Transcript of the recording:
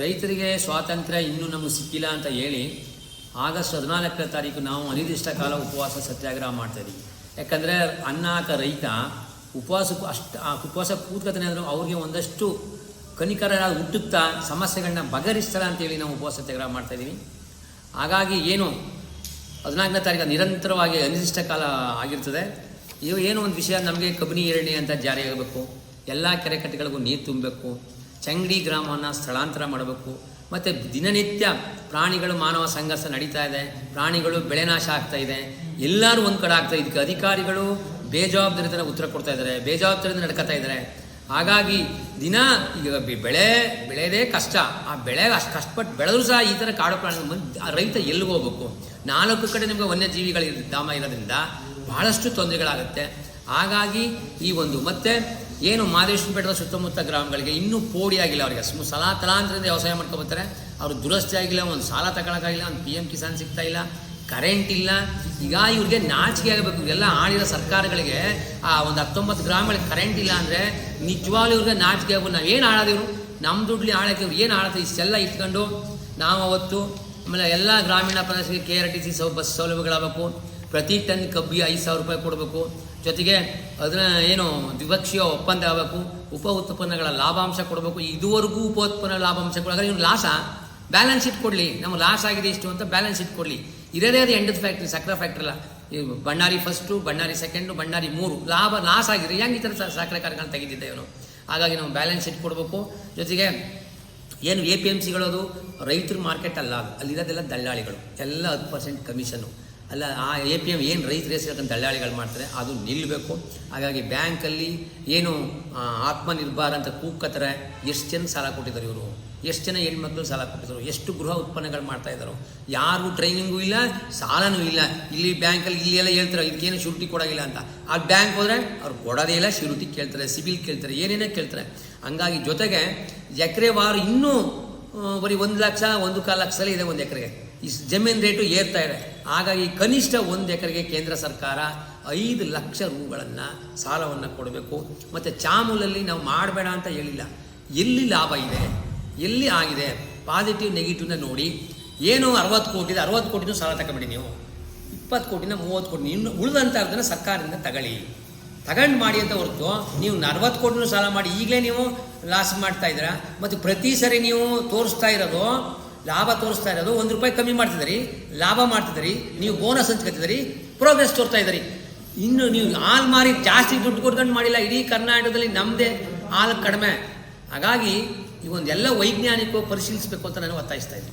ರೈತರಿಗೆ ಸ್ವಾತಂತ್ರ್ಯ ಇನ್ನೂ ನಮಗೆ ಸಿಕ್ಕಿಲ್ಲ ಅಂತ ಹೇಳಿ ಆಗಸ್ಟ್ 14ನೇ ತಾರೀಕು ನಾವು ಅನಿರ್ದಿಷ್ಟ ಕಾಲ ಉಪವಾಸ ಸತ್ಯಾಗ್ರಹ ಮಾಡ್ತಾಯಿದ್ದೀವಿ. ಯಾಕಂದರೆ ಅನ್ನ ಹಾಕ ರೈತ ಉಪವಾಸಕ್ಕೂ ಉಪವಾಸ ಕೂತ್ಕೊತಾನೆ ಅಂದರೂ ಅವ್ರಿಗೆ ಒಂದಷ್ಟು ಕನಿಕರ ಹುಟ್ಟುತ್ತಾ ಸಮಸ್ಯೆಗಳನ್ನ ಬಗೆಹರಿಸ್ತಾರೆ ಅಂತೇಳಿ ನಾವು ಉಪವಾಸ ಸತ್ಯಾಗ್ರಹ ಮಾಡ್ತಾಯಿದ್ದೀವಿ. ಹಾಗಾಗಿ ಏನು 14ನೇ ತಾರೀಕು ನಿರಂತರವಾಗಿ ಅನಿರ್ದಿಷ್ಟ ಕಾಲ ಆಗಿರ್ತದೆ. ಏನೋ ಒಂದು ವಿಷಯ ನಮಗೆ ಕಬಿನಿ ಏಳನೇ ಅಂತ ಜಾರಿ ಆಗಬೇಕು, ಎಲ್ಲ ಕೆರೆಕಟ್ಟೆಗಳಿಗೂ ನೀರು ತುಂಬಬೇಕು, ಚಂಗಡಿ ಗ್ರಾಮವನ್ನು ಸ್ಥಳಾಂತರ ಮಾಡಬೇಕು, ಮತ್ತು ದಿನನಿತ್ಯ ಪ್ರಾಣಿಗಳು ಮಾನವ ಸಂಘರ್ಷ ನಡೀತಾ ಇದೆ, ಪ್ರಾಣಿಗಳು ಬೆಳೆ ನಾಶ ಆಗ್ತಾ ಇದೆ, ಎಲ್ಲರೂ ಒಂದು ಕಡೆ ಆಗ್ತಾ ಇದಕ್ಕೆ ಅಧಿಕಾರಿಗಳು ಬೇಜವಾಬ್ದಾರಿತನ ಉತ್ತರ ಕೊಡ್ತಾ ಇದ್ದಾರೆ, ಬೇಜವಾಬ್ದಾರಿಯಿಂದ ನಡ್ಕೊತಾ ಇದ್ದಾರೆ. ಹಾಗಾಗಿ ದಿನ ಈಗ ಬೆಳೆಯೋದೇ ಕಷ್ಟ, ಆ ಬೆಳೆ ಅಷ್ಟು ಕಷ್ಟಪಟ್ಟು ಬೆಳೆದರೂ ಸಹ ಈ ಥರ ಕಾಡು ಪ್ರಾಣಿಗಳು ರೈತ ಎಲ್ಲಿಗೆ ಹೋಗ್ಬೇಕು? 4 ಕಡೆ ನಿಮಗೆ ವನ್ಯಜೀವಿಗಳ ಧಾಮ ಇರೋದ್ರಿಂದ ಬಹಳಷ್ಟು ತೊಂದರೆಗಳಾಗುತ್ತೆ. ಹಾಗಾಗಿ ಈ ಒಂದು ಮತ್ತೆ ಏನು ಮಾದೇಶ್ವರ ಬೆಟ್ಟದ ಸುತ್ತಮುತ್ತ ಗ್ರಾಮಗಳಿಗೆ ಇನ್ನೂ ಪೋಡಿ ಆಗಿಲ್ಲ, ಅವರಿಗೆ ತಲಾಂತರದಿಂದ ವ್ಯವಸಾಯ ಮಾಡ್ಕೊಬರ್ತಾರೆ. ಅವರು ದುರಸ್ತಿ ಆಗಿಲ್ಲ, ಒಂದು ಸಾಲ ತಗೊಳಕ್ಕಾಗಿಲ್ಲ, ಒಂದು PM ಕಿಸಾನ್ ಸಿಗ್ತಾ ಇಲ್ಲ, ಕರೆಂಟ್ ಇಲ್ಲ. ಈಗ ಇವ್ರಿಗೆ ನಾಚಿಕೆ ಆಗಬೇಕು. ಇವೆಲ್ಲ ಆಳಿರೋ ಸರ್ಕಾರಗಳಿಗೆ ಆ ಒಂದು 19 ಗ್ರಾಮಗಳಿಗೆ ಕರೆಂಟ್ ಇಲ್ಲ ಅಂದರೆ ನಿಜವಾಗ್ಲೂ ಇವ್ರಿಗೆ ನಾಚಿಕೆ ಆಗ್ಬೋದು. ನಾವೇನು ಆಳೋದಿವ್ರು ನಮ್ಮ ದುಡ್ಲಿ ಆಳಕ್ಕೆ ಇವ್ರು ಏನು ಆಳುತ್ತೆ? ಇಷ್ಟೆಲ್ಲ ಇಟ್ಕೊಂಡು ನಾವು ಅವತ್ತು ಆಮೇಲೆ ಎಲ್ಲ ಗ್ರಾಮೀಣ ಪ್ರದೇಶಕ್ಕೆ KRTC ಬಸ್ ಸೌಲಭ್ಯಗಳಾಗಬೇಕು, ಪ್ರತಿ ಟನ್ ಕಬ್ಬಿಗೆ 5,000 ರೂಪಾಯಿ ಕೊಡಬೇಕು, ಜೊತೆಗೆ ಅದನ್ನ ಏನು ದ್ವಿಪಕ್ಷೀಯ ಒಪ್ಪಂದ ಆಗಬೇಕು, ಉಪ ಉತ್ಪನ್ನಗಳ ಲಾಭಾಂಶ ಕೊಡಬೇಕು. ಇದುವರೆಗೂ ಉಪ ಉತ್ಪನ್ನ ಲಾಭಾಂಶ ಕೊಡೋದ್ರೆ ಇವ್ನು ಲಾಸ ಬ್ಯಾಲೆನ್ಸ್ ಶೀಟ್ ಕೊಡಲಿ, ನಮ್ಗೆ ಲಾಸ್ ಆಗಿದೆ ಇಷ್ಟು ಅಂತ ಬ್ಯಾಲೆನ್ಸ್ ಶೀಟ್ ಕೊಡಲಿ. ಇರೋದೇ ಅದು ಎಂಡದ ಫ್ಯಾಕ್ಟ್ರಿ, ಸಕ್ಕರೆ ಫ್ಯಾಕ್ಟ್ರಿ ಅಲ್ಲ. Ballari first, Ballari second, Ballari 3 loss ಆಗಿದೆ. ಹೆಂಗೆ ಈ ಥರ ಸಕ್ಕರೆ ಕಾರ್ಖಾನೆ ತೆಗೆದಿದ್ದೆ ಇವನು? ಹಾಗಾಗಿ ನಾವು ಬ್ಯಾಲೆನ್ಸ್ ಶೀಟ್ ಕೊಡಬೇಕು. ಜೊತೆಗೆ ಏನು APMCಗಳದು ರೈತರ ಮಾರ್ಕೆಟ್ ಅಲ್ಲ, ಅಲ್ಲಿರೋದೆಲ್ಲ ದಲ್ಲಾಳಿಗಳು, ಎಲ್ಲ 10% ಕಮಿಷನ್ನು ಅಲ್ಲ. ಆ APM ಏನು ರೈತರು ಹೆಸರು ದಲ್ಲಾಳಿಗಳು ಮಾಡ್ತಾರೆ, ಅದು ನಿಲ್ಲಬೇಕು. ಹಾಗಾಗಿ ಬ್ಯಾಂಕಲ್ಲಿ ಏನು ಆತ್ಮನಿರ್ಭರ ಅಂತ ಕೂಗ್ಕತ್ತಾರೆ. ಎಷ್ಟು ಜನ ಸಾಲ ಕೊಟ್ಟಿದ್ದಾರೆ ಇವರು? ಎಷ್ಟು ಜನ ಹೆಣ್ಮಕ್ಳು ಸಾಲ ಕೊಟ್ಟಿದ್ರು? ಎಷ್ಟು ಗೃಹ ಉತ್ಪನ್ನಗಳು ಮಾಡ್ತಾಯಿದ್ರು? ಯಾರಿಗೂ ಟ್ರೈನಿಂಗೂ ಇಲ್ಲ, ಸಾಲನೂ ಇಲ್ಲ. ಇಲ್ಲಿ ಬ್ಯಾಂಕಲ್ಲಿ ಇಲ್ಲೆಲ್ಲ ಹೇಳ್ತಾರೆ ಇದಕ್ಕೇನು ಶ್ಯೂರಿಟಿ ಕೊಡೋಗಿಲ್ಲ ಅಂತ. ಆ ಬ್ಯಾಂಕ್ ಹೋದರೆ ಅವ್ರು ಕೊಡೋದೇ ಇಲ್ಲ, ಶ್ಯೂರಿಟಿ ಕೇಳ್ತಾರೆ, ಸಿಬಿಲ್ ಕೇಳ್ತಾರೆ, ಏನೇನೇ ಕೇಳ್ತಾರೆ. ಹಂಗಾಗಿ ಜೊತೆಗೆ ಎಕರೆ ವಾರ ಇನ್ನೂ ಬರೀ 1 ಲಕ್ಷ 1.25 ಲಕ್ಷ ಇದೆ ಒಂದು ಎಕರೆಗೆ. ಈ ಜಮೀನು ರೇಟು ಏರ್ತಾ ಇದೆ. ಹಾಗಾಗಿ ಕನಿಷ್ಠ 1 ಎಕರೆಗೆ ಕೇಂದ್ರ ಸರ್ಕಾರ 5 ಲಕ್ಷ ರೂಗಳನ್ನು ಸಾಲವನ್ನು ಕೊಡಬೇಕು. ಮತ್ತು ಚಾಮೂಲಲ್ಲಿ ನಾವು ಮಾಡಬೇಡ ಅಂತ ಹೇಳಿಲ್ಲ, ಎಲ್ಲಿ ಲಾಭ ಇದೆ, ಎಲ್ಲಿ ಆಗಿದೆ, ಪಾಸಿಟಿವ್ ನೆಗೆಟಿವ್ನ ನೋಡಿ. ಏನು 60 ಕೋಟಿ ಇದೆ, 60 ಕೋಟಿನೂ ಸಾಲ ತಗೊಬೇಡಿ ನೀವು, 20 ಕೋಟಿನ 30 ಕೋಟಿ ಇನ್ನು ಉಳಿದಂಥ ಅದನ್ನು ಸರ್ಕಾರದಿಂದ ತಗೊಂಡು ಮಾಡಿ ಅಂತ ಹೊರತು ನೀವು 40 ಕೋಟಿನೂ ಸಾಲ ಮಾಡಿ ಈಗಲೇ ನೀವು ಲಾಸ್ ಮಾಡ್ತಾ ಇದ್ದೀರಾ. ಮತ್ತು ಪ್ರತಿ ಸರಿ ನೀವು ಲಾಭ ತೋರಿಸ್ತಾ ಇರೋದು 1 ರೂಪಾಯಿ ಕಮ್ಮಿ ಮಾಡ್ತಿದ್ದೀರಿ, ಲಾಭ ಮಾಡ್ತಿದ್ದೀರಿ, ನೀವು ಬೋನಸ್ ಹಂಚ್ಕೊತಿದ್ದೀರಿ, ಪ್ರೋಗ್ರೆಸ್ ತೋರ್ತಾ ಇದ್ದೀರಿ. ಇನ್ನು ನೀವು ಹಾಲು ಮಾರಿ ಜಾಸ್ತಿ ದುಡ್ಡು ಕೊಡ್ಕೊಂಡು ಮಾಡಿಲ್ಲ. ಇಡೀ ಕರ್ನಾಟಕದಲ್ಲಿ ನಮ್ಮದೇ ಹಾಲು ಕಡಿಮೆ. ಹಾಗಾಗಿ ಈ ಒಂದೆಲ್ಲ ವೈಜ್ಞಾನಿಕ ಪರಿಶೀಲಿಸಬೇಕು ಅಂತ ನಾನು ಒತ್ತಾಯಿಸ್ತಾ ಇದ್ದೀನಿ.